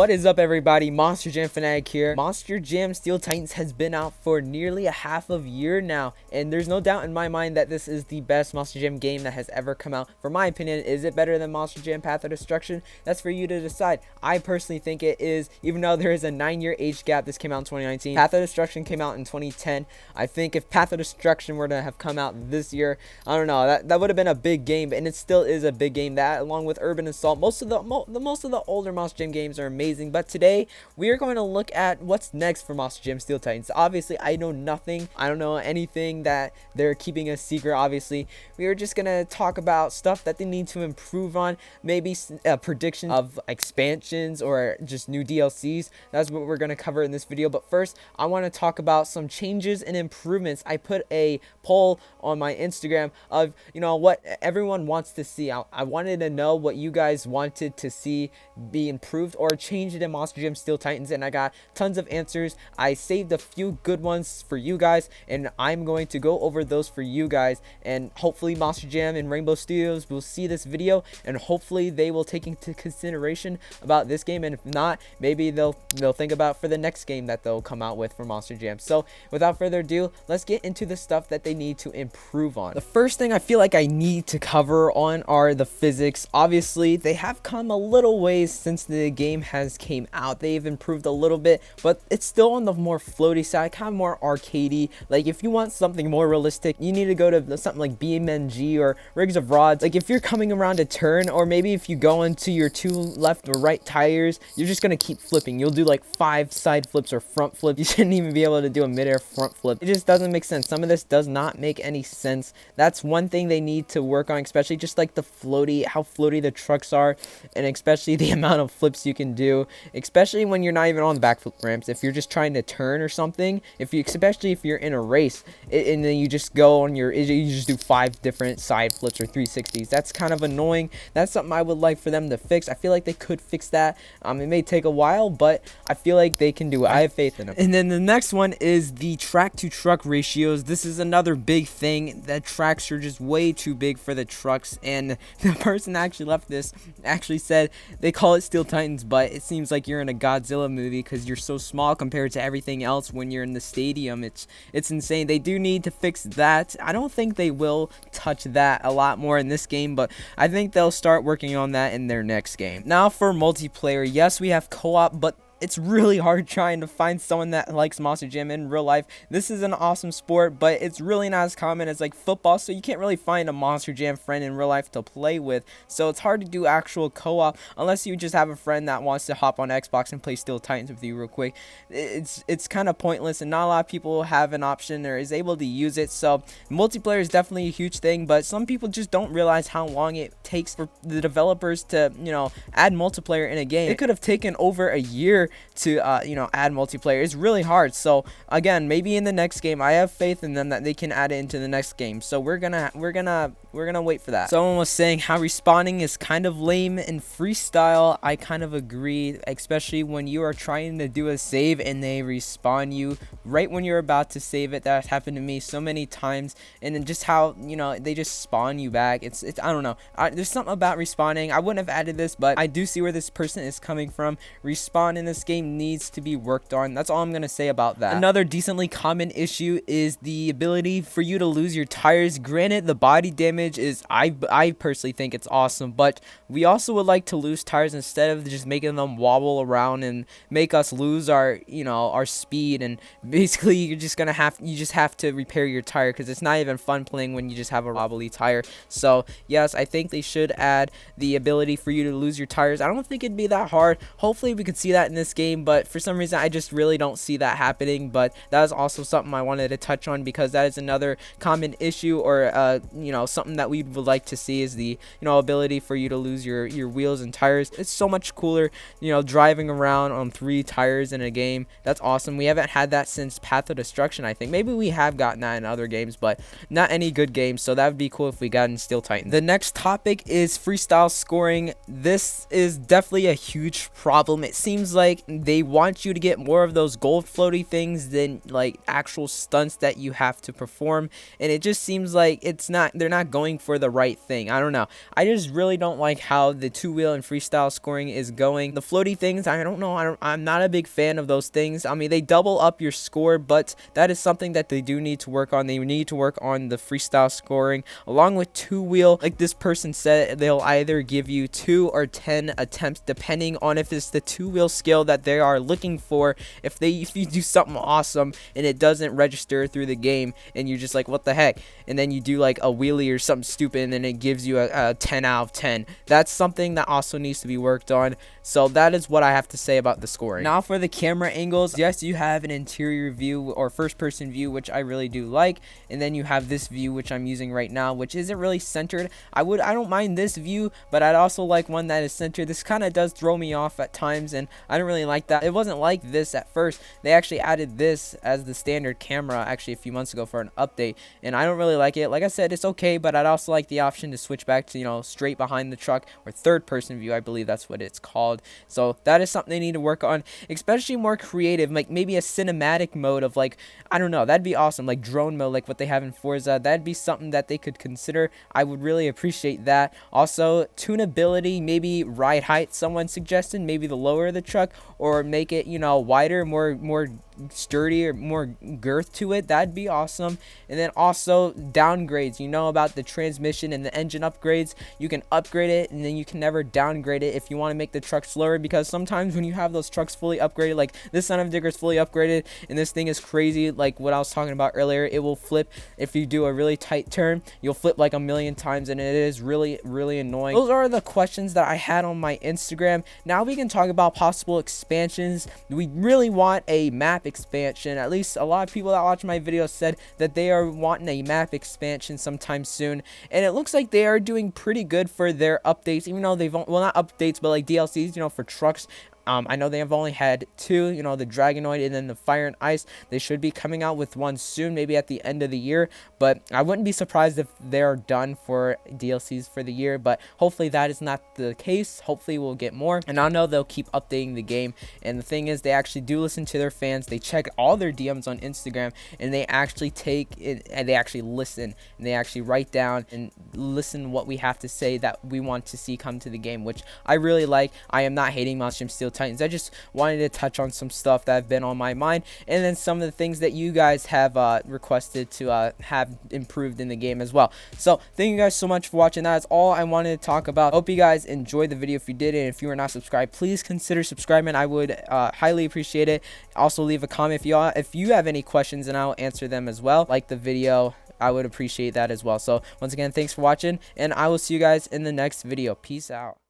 What is up, everybody? Monster Jam Fanatic here. Monster Jam Steel Titans has been out for nearly a half of a year now, and there's no doubt in my mind that this is the best Monster Jam game that has ever come out. For my opinion, is it better than Monster Jam Path of Destruction? That's for you to decide. I personally think it is, even though there is a 9-year age gap. This came out in 2019. Path of Destruction came out in 2010. I think if Path of Destruction were to have come out this year, I don't know, that would have been a big game, and it still is a big game. That, along with Urban Assault, most of the older Monster Jam games are amazing. But today we are going to look at what's next for Monster Jam Steel Titans. Obviously, I know nothing. I don't know anything that they're keeping a secret. Obviously, we are just gonna talk about stuff that they need to improve on, maybe predictions of expansions or just new DLCs. That's what we're gonna cover in this video. But first, I want to talk about some changes and improvements. I put a poll on my Instagram of, what everyone wants to see. I wanted to know what you guys wanted to see be improved or changed in Monster Jam Steel Titans, and I got tons of answers. I saved a few good ones for you guys, and I'm going to go over those for you guys, and hopefully Monster Jam and Rainbow Studios will see this video, and hopefully they will take into consideration about this game, and if not, maybe they'll think about for the next game that they'll come out with for Monster Jam. So without further ado, let's get into the stuff that they need to improve on. The first thing I feel like I need to cover on are the physics. Obviously, they have come a little ways since the game has came out. They've improved a little bit, but it's still on the more floaty side, kind of more arcadey. Like, if you want something more realistic, you need to go to something like BeamNG or Rigs of Rods. Like, if you're coming around a turn, or maybe if you go into your 2 left or right tires, you're just gonna keep flipping. You'll do like 5 side flips or front flips. You shouldn't even be able to do a midair front flip. It just doesn't make sense. Some of this does not make any sense. That's one thing they need to work on, especially just like the floaty, how floaty the trucks are, and especially the amount of flips you can do, especially when you're not even on the backflip ramps. If you're just trying to turn or something, especially if you're in a race, and then you just go on you just do 5 different side flips or 360s. That's kind of annoying. That's something I would like for them to fix. I feel like they could fix that. It may take a while, but I feel like they can do it. I have faith in them. And then the next one is the track to truck ratios. This is another big thing. The tracks are just way too big for the trucks, and the person that actually left this actually said they call it Steel Titans, but it seems like you're in a Godzilla movie because you're so small compared to everything else when you're in the stadium. It's insane. They do need to fix that. I don't think they will touch that a lot more in this game, but I think they'll start working on that in their next game. Now for multiplayer, yes, we have co-op, but it's really hard trying to find someone that likes Monster Jam in real life. This is an awesome sport, but it's really not as common as like football, so you can't really find a Monster Jam friend in real life to play with. So it's hard to do actual co-op unless you just have a friend that wants to hop on Xbox and play Steel Titans with you real quick. It's kind of pointless, and not a lot of people have an option or is able to use it. So multiplayer is definitely a huge thing, but some people just don't realize how long it takes for the developers to, add multiplayer in a game. It could have taken over a year to add multiplayer. It's really hard. So again, maybe in the next game, I have faith in them that they can add it into the next game. So we're gonna wait for that. Someone was saying how respawning is kind of lame in freestyle. I kind of agree, especially when you are trying to do a save and they respawn you right when you're about to save it. That happened to me so many times, and then just how they just spawn you back. It's I don't know. There's something about respawning. I wouldn't have added this, but I do see where this person is coming from. Respawn in this game needs to be worked on. That's all I'm gonna say about that. Another decently common issue is the ability for you to lose your tires. Granted, the body damage is, I personally think it's awesome, but we also would like to lose tires instead of just making them wobble around and make us lose our our speed. And basically you just have to repair your tire, because it's not even fun playing when you just have a wobbly tire. So yes, I think they should add the ability for you to lose your tires. I don't think it'd be that hard. Hopefully we could see that in this game, but for some reason I just really don't see that happening. But that is also something I wanted to touch on, because that is another common issue, or something that we would like to see is the ability for you to lose your wheels and tires. It's so much cooler driving around on 3 tires in a game. That's awesome. We haven't had that since Path of Destruction. I think maybe we have gotten that in other games, but not any good games. So that would be cool if we got in Steel Titans. The next topic is freestyle scoring. This is definitely a huge problem. It seems like like they want you to get more of those gold floaty things than like actual stunts that you have to perform, and it just seems like they're not going for the right thing. I don't know. I just really don't like how the two-wheel and freestyle scoring is going. The floaty things, I don't know. I'm not a big fan of those things. I mean, they double up your score, but that is something that they do need to work on. They need to work on the freestyle scoring along with two-wheel. Like this person said, they'll either give you 2 or 10 attempts depending on if it's the two-wheel skill that they are looking for. If you do something awesome and it doesn't register through the game and you're just like, what the heck, and then you do like a wheelie or something stupid and then it gives you a 10 out of 10, that's something that also needs to be worked on. So that is what I have to say about the scoring. Now for the camera angles, yes, you have an interior view or first person view, which I really do like, and then you have this view which I'm using right now, which isn't really centered. I don't mind this view, but I'd also like one that is centered. This kind of does throw me off at times, and I don't really like that. It wasn't like this at first. They actually added this as the standard camera actually a few months ago for an update, and I don't really like it. Like I said, it's okay, but I'd also like the option to switch back to, you know, straight behind the truck or third person view. I believe that's what it's called. So that is something they need to work on, especially more creative, like maybe a cinematic mode of, like, I don't know, that'd be awesome, like drone mode like what they have in Forza. That'd be something that they could consider. I would really appreciate that. Also, tunability, maybe ride height, someone suggested, maybe the lower the truck or make it, you know, wider, more sturdy or more girth to it. That'd be awesome. And then also downgrades, you know about the transmission and the engine upgrades. You can upgrade it and then you can never downgrade it if you want to make the truck slower, because sometimes when you have those trucks fully upgraded, like this Son of Digger is fully upgraded and this thing is crazy, like what I was talking about earlier, it will flip if you do a really tight turn. You'll flip like a million times and it is really annoying. Those are the questions that I had on my Instagram. Now we can talk about possible expansions. We really want a map expansion. At least a lot of people that watch my videos said that they are wanting a map expansion sometime soon, and it looks like they are doing pretty good for their updates, even though they've, well, not updates, but like DLCs, you know, for trucks. I know they have only had 2, you know, the Dragonoid and then the Fire and Ice. They should be coming out with one soon, maybe at the end of the year, but I wouldn't be surprised if they're done for DLCs for the year, but hopefully that is not the case. Hopefully we'll get more, and I know they'll keep updating the game. And the thing is, they actually do listen to their fans. They check all their DMs on Instagram, and they actually take it, and they actually listen, and they actually write down and listen what we have to say that we want to see come to the game, which I really like. I am not hating Monster Jam Steel Titans. I just wanted to touch on some stuff that have been on my mind, and then some of the things that you guys have requested to have improved in the game as well. So thank you guys so much for watching. That is all I wanted to talk about. Hope you guys enjoyed the video. If you did, and if you are not subscribed, please consider subscribing. I would highly appreciate it. Also leave a comment if you have any questions, and I'll answer them as well. Like the video, I would appreciate that as well. So once again, thanks for watching, and I will see you guys in the next video. Peace out.